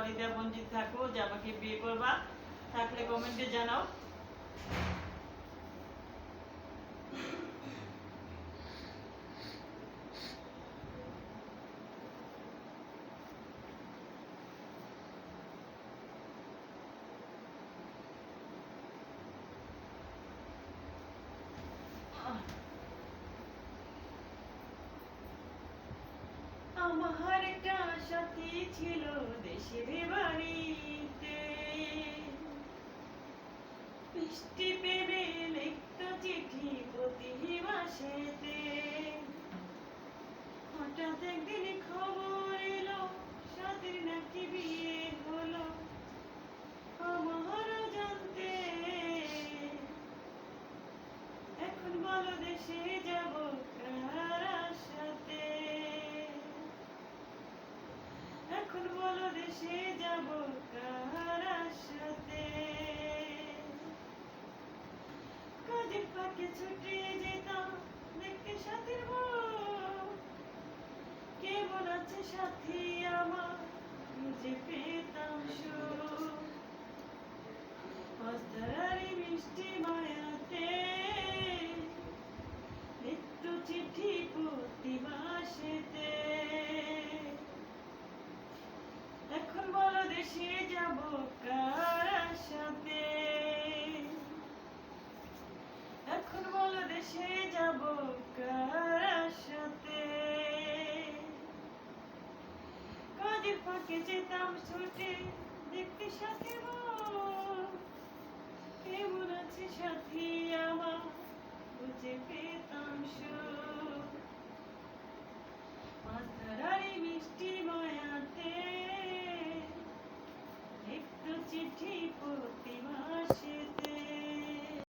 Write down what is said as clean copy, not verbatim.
হৃদয় বঞ্চিত থাকো যে আমাকে বিয়ে করবা, থাকলে কমেন্টে জানাও। আমার একটা সাথী ছিল দেশের বাড়িতে, বৃষ্টি পেবে লিখত চিঠি প্রতি মাসেতে। হঠাৎ একদিন খবর এলো সাথীর নাকি বিয়ে হলো, আমারও জানতে। এখন বলো দেশে যাব কার সাথে, এখন বলো দেশে যাব কার সাথে। কাজের ফাঁকে ছুটে যেতাম দেখতে সাথীর বউ, কেমন আছে সাথী আমার খুঁজে পেতাম সুখ। অস্তারারি মিষ্টি মায়াতে লিখত চিঠি প্রতি মাসেতে। এখন বলো দেশে যাব কার সাথে, এখন বলো দেশে যাব কার সাথে। কাজের ফাঁকে যেতাম ছুটে দেখতে সাথী বউ, কেমন আছে সাথী আমার খুঁজে পেতাম সুখ। মাথারারি মিষ্টি মায়াতে লিখত চিঠি প্রতি মাসে।